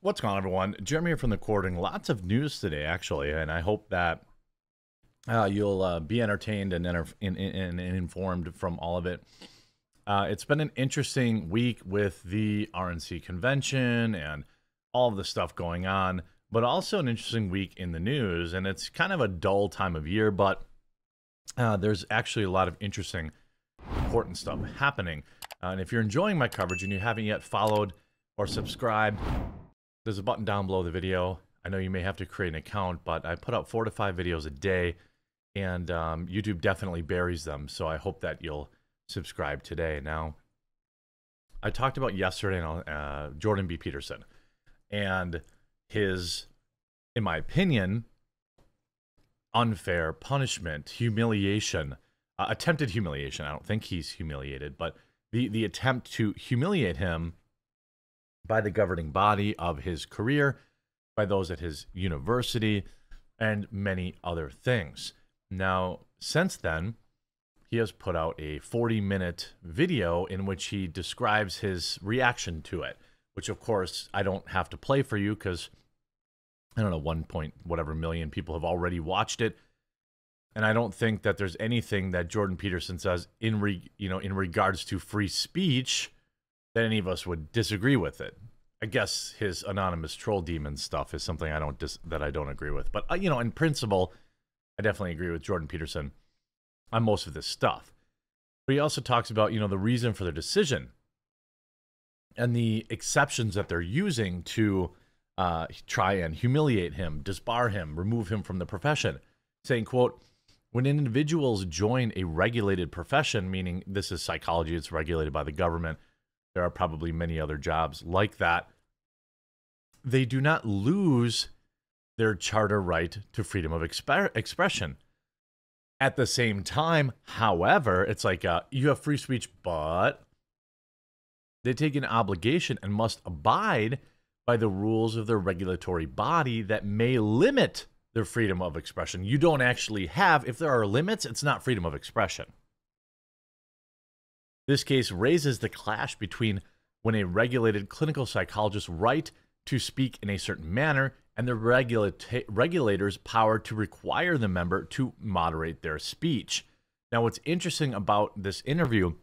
What's going on, everyone? Jeremy here from the Quartering. Lots of news today, actually, and I hope that you'll be entertained and informed from all of it. It's been an interesting week with the RNC convention and all of the stuff going on, but also an interesting week in the news, and it's kind of a dull time of year, but there's actually a lot of interesting, important stuff happening. And if you're enjoying my coverage and you haven't yet followed or subscribed, there's a button down below the video. I know you may have to create an account, but I put out 4 to 5 videos a day, and YouTube definitely buries them, so I hope that you'll subscribe today. Now, I talked about yesterday Jordan B. Peterson and his, in my opinion, unfair punishment, humiliation, attempted humiliation. I don't think he's humiliated, but the attempt to humiliate him by the governing body of his career, by those at his university, and many other things. Now, since then, he has put out a 40-minute video in which he describes his reaction to it, which, of course, I don't have to play for you because, I don't know, 1 million people have already watched it. And I don't think that there's anything that Jordan Peterson says in regards to free speech that any of us would disagree with it. I guess his anonymous troll demon stuff is something I don't agree with. But in principle, I definitely agree with Jordan Peterson on most of this stuff. But he also talks about the reason for their decision and the exceptions that they're using to try and humiliate him, disbar him, remove him from the profession, saying, quote, "When individuals join a regulated profession," meaning this is psychology, it's regulated by the government, there are probably many other jobs like that, "they do not lose their charter right to freedom of expression. At the same time, however, it's like you have free speech, but they take an obligation and must abide by the rules of their regulatory body that may limit their freedom of expression." You don't actually have, if there are limits, it's not freedom of expression. This case raises the clash between when a regulated clinical psychologist's right to speak in a certain manner and the regulator's power to require the member to moderate their speech. Now, what's interesting about this interview, a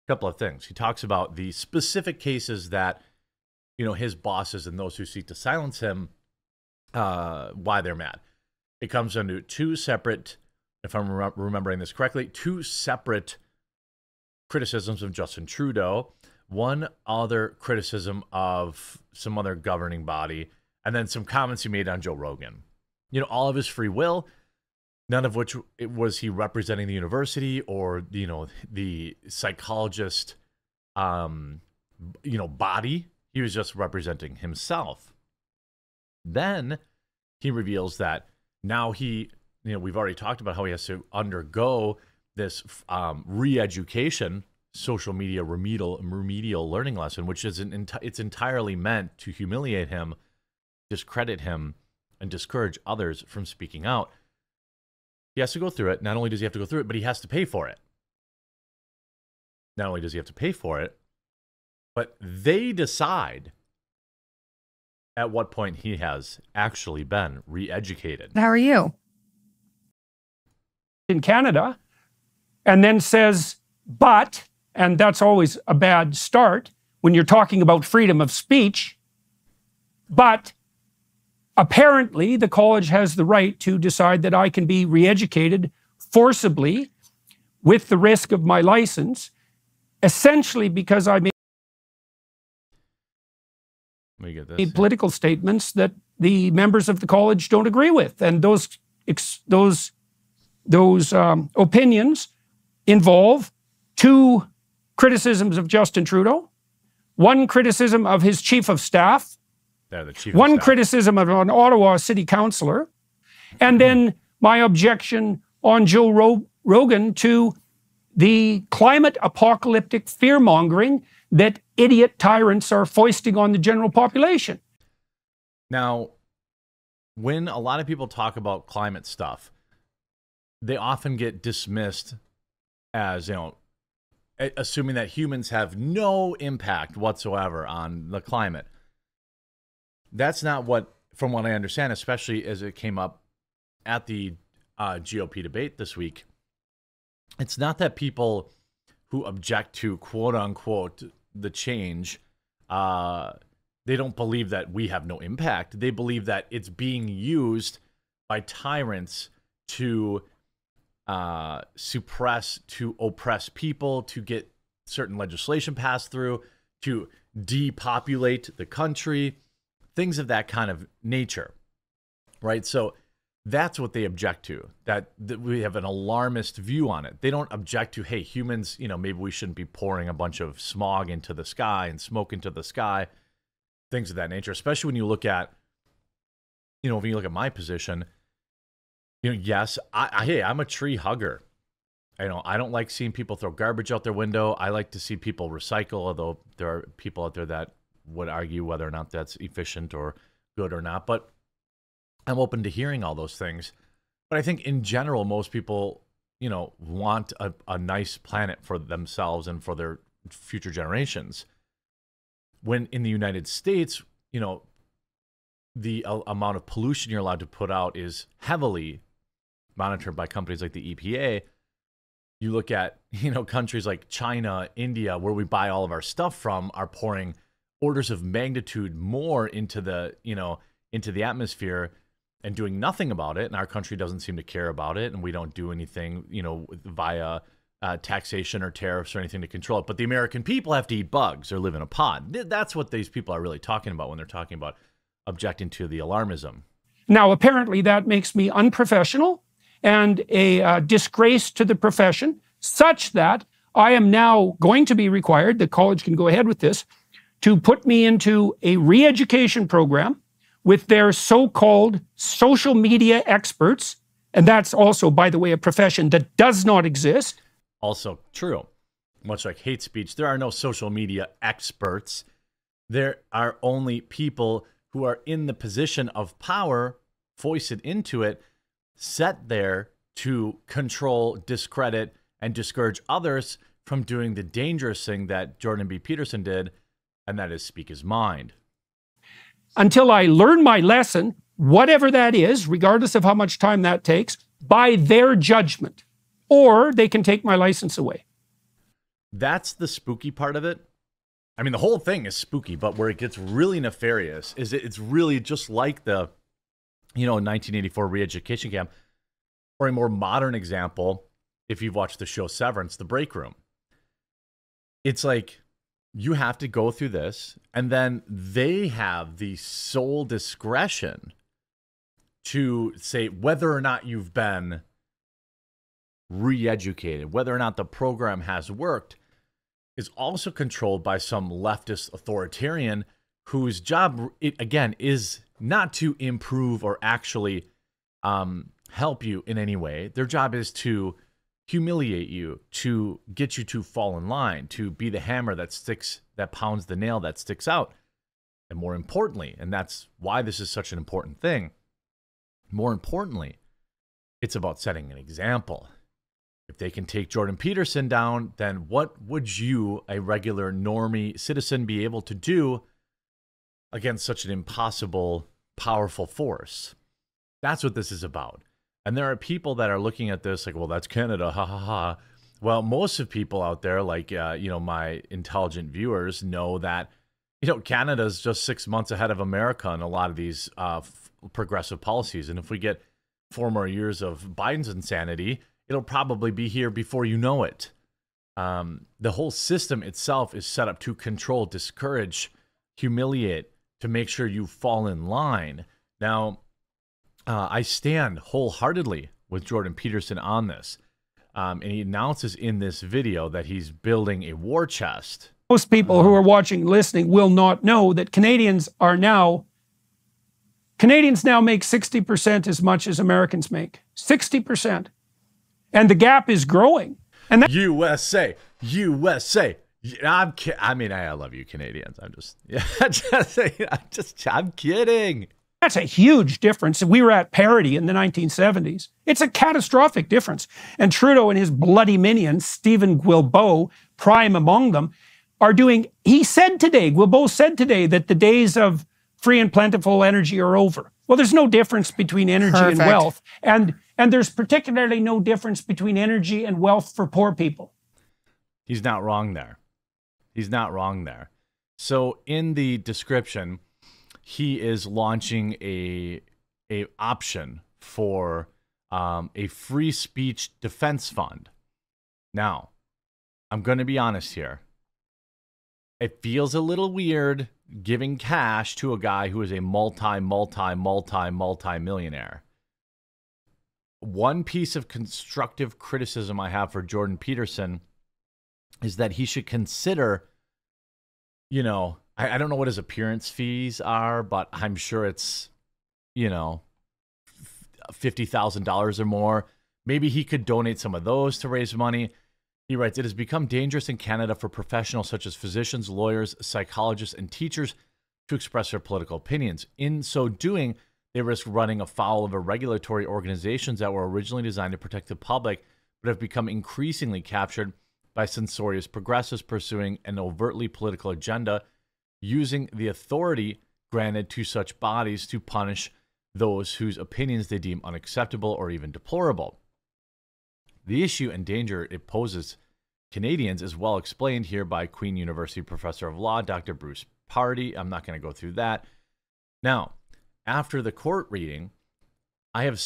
couple of things. He talks about the specific cases that, his bosses and those who seek to silence him, why they're mad. It comes down to 2 separate, if I'm remembering this correctly, 2 separate criticisms of Justin Trudeau, one other criticism of some other governing body, and then some comments he made on Joe Rogan. All of his free will, none of which was he representing the university or, the psychologist, body. He was just representing himself. Then he reveals that now we've already talked about how he has to undergo this re-education, social media remedial learning lesson, which is it's entirely meant to humiliate him, discredit him, and discourage others from speaking out. He has to go through it. Not only does he have to go through it, but he has to pay for it. Not only does he have to pay for it, but they decide at what point he has actually been re-educated. How are you? In Canada, and then says, but, and that's always a bad start when you're talking about freedom of speech, but apparently the college has the right to decide that I can be re-educated forcibly with the risk of my license, essentially because I made political statements that the members of the college don't agree with. And those opinions involve 2 criticisms of Justin Trudeau, 1 criticism of his chief of staff, 1 criticism of an Ottawa city councillor, and then my objection on Joe Rogan to the climate apocalyptic fear-mongering that idiot tyrants are foisting on the general population. Now, when a lot of people talk about climate stuff, they often get dismissed as, assuming that humans have no impact whatsoever on the climate. that's not what, from what I understand, especially as it came up at the GOP debate this week, it's not that people who object to quote unquote the change, they don't believe that we have no impact. They believe that it's being used by tyrants to suppress, to oppress people, to get certain legislation passed through, to depopulate the country, things of that kind of nature, right? So that's what they object to, that we have an alarmist view on it. They don't object to, hey, humans, maybe we shouldn't be pouring a bunch of smog into the sky and smoke into the sky, things of that nature, especially when you look at, when you look at my position, yes, I'm a tree hugger. I don't like seeing people throw garbage out their window. I like to see people recycle, although there are people out there that would argue whether or not that's efficient or good or not. But I'm open to hearing all those things. But I think in general, most people, want a nice planet for themselves and for their future generations. When in the United States, the amount of pollution you're allowed to put out is heavily monitored by companies like the EPA. You look at, countries like China, India, where we buy all of our stuff from, are pouring orders of magnitude more into the atmosphere and doing nothing about it. And our country doesn't seem to care about it. And we don't do anything, via taxation or tariffs or anything to control it. But the American people have to eat bugs or live in a pod. That's what these people are really talking about when they're talking about objecting to the alarmism. Now, apparently that makes me unprofessional and a disgrace to the profession, such that I am now going to be required, the college can go ahead with this, to put me into a re-education program with their so-called social media experts. And that's also, by the way, a profession that does not exist. Also true. Much like hate speech, there are no social media experts. There are only people who are in the position of power, foisted into it, set there to control, discredit, and discourage others from doing the dangerous thing that Jordan B. Peterson did, and that is speak his mind. Until I learn my lesson, whatever that is, regardless of how much time that takes, by their judgment, or they can take my license away. That's the spooky part of it. I mean, the whole thing is spooky, but where it gets really nefarious is it's really just like the 1984 re-education camp, or a more modern example, if you've watched the show Severance, The Break Room. It's like you have to go through this, and then they have the sole discretion to say whether or not you've been re-educated, whether or not the program has worked, is also controlled by some leftist authoritarian whose job, again, is not to improve or actually help you in any way. Their job is to humiliate you, to get you to fall in line, to be the hammer that pounds the nail that sticks out. And more importantly, and that's why this is such an important thing, more importantly, it's about setting an example. If they can take Jordan Peterson down, then what would you, a regular normie citizen, be able to do against such an impossible, powerful force? That's what this is about. And there are people that are looking at this like, well, that's Canada, ha ha ha. Well, most of people out there, like, my intelligent viewers know that, Canada's just 6 months ahead of America in a lot of these progressive policies. And if we get 4 more years of Biden's insanity, it'll probably be here before you know it. The whole system itself is set up to control, discourage, humiliate, to make sure you fall in line. Now, I stand wholeheartedly with Jordan Peterson on this. And he announces in this video that he's building a war chest. Most people who are watching, listening, will not know that Canadians now make 60% as much as Americans make. 60%. And the gap is growing. And that USA. I love you Canadians. I'm kidding. That's a huge difference. We were at parity in the 1970s. It's a catastrophic difference. And Trudeau and his bloody minions, Stephen Guilbeault, prime among them, are doing, Guilbeault said today that the days of free and plentiful energy are over. Well, there's no difference between energy and wealth. And there's particularly no difference between energy and wealth for poor people. He's not wrong there. He's not wrong there. So in the description, he is launching a option for a free speech defense fund. Now, I'm going to be honest here. It feels a little weird giving cash to a guy who is a multi-millionaire. One piece of constructive criticism I have for Jordan Peterson is that he should consider, you know, I don't know what his appearance fees are, but I'm sure it's, you know, $50,000 or more. Maybe he could donate some of those to raise money. He writes, it has become dangerous in Canada for professionals such as physicians, lawyers, psychologists, and teachers to express their political opinions. In so doing, they risk running afoul of regulatory organizations that were originally designed to protect the public, but have become increasingly captured by censorious progressives pursuing an overtly political agenda, using the authority granted to such bodies to punish those whose opinions they deem unacceptable or even deplorable. The issue and danger it poses Canadians is well explained here by Queen University Professor of Law, Dr. Bruce Pardy. I'm not going to go through that. Now, after the court reading, I've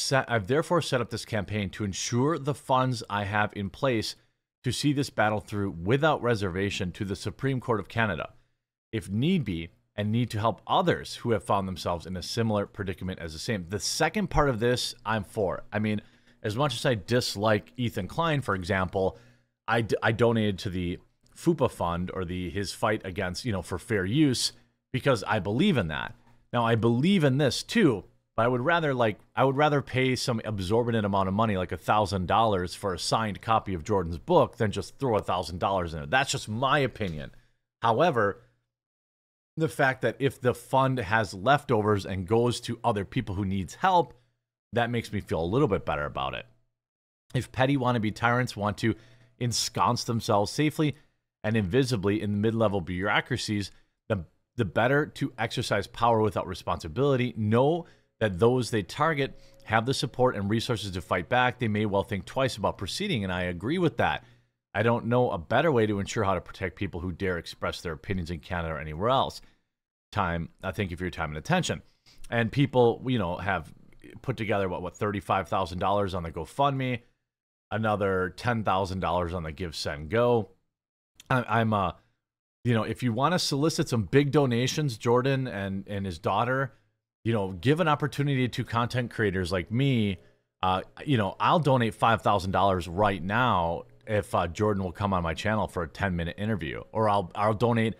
therefore set up this campaign to ensure the funds I have in place to see this battle through without reservation to the Supreme Court of Canada, if need be, and need to help others who have found themselves in a similar predicament as the same. The second part of this, I'm for. I mean, as much as I dislike Ethan Klein, for example, I donated to the FUPA fund or his fight against, you know, for fair use because I believe in that. Now, I believe in this too, but I would rather pay some exorbitant amount of money, like $1,000 for a signed copy of Jordan's book than just throw $1,000 in it. That's just my opinion. However, the fact that if the fund has leftovers and goes to other people who needs help, that makes me feel a little bit better about it. If petty wannabe tyrants want to ensconce themselves safely and invisibly in the mid-level bureaucracies, the better to exercise power without responsibility. Know that those they target have the support and resources to fight back. They may well think twice about proceeding, and I agree with that. I don't know a better way to ensure how to protect people who dare express their opinions in Canada or anywhere else. Thank you for your time and attention. And people, you know, have put together what $35,000 on the GoFundMe, another $10,000 on the Give Send Go. You know, if you want to solicit some big donations, Jordan and his daughter, you know, give an opportunity to content creators like me. You know, I'll donate $5,000 right now if Jordan will come on my channel for a 10-minute interview, or I'll donate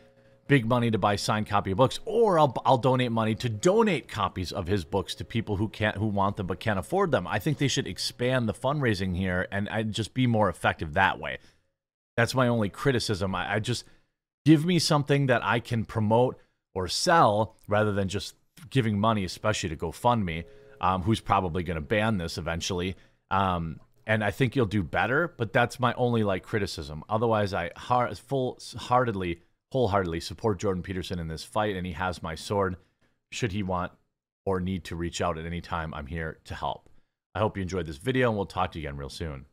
big money to buy signed copy of books, or I'll donate money to donate copies of his books to people who want them but can't afford them. I think they should expand the fundraising here and just be more effective that way. That's my only criticism. I just give me something that I can promote or sell rather than just giving money, especially to GoFundMe, who's probably going to ban this eventually. And I think you'll do better, but that's my only criticism. Otherwise, I wholeheartedly support Jordan Peterson in this fight, and he has my sword. Should he want or need to reach out at any time, I'm here to help. I hope you enjoyed this video, and we'll talk to you again real soon.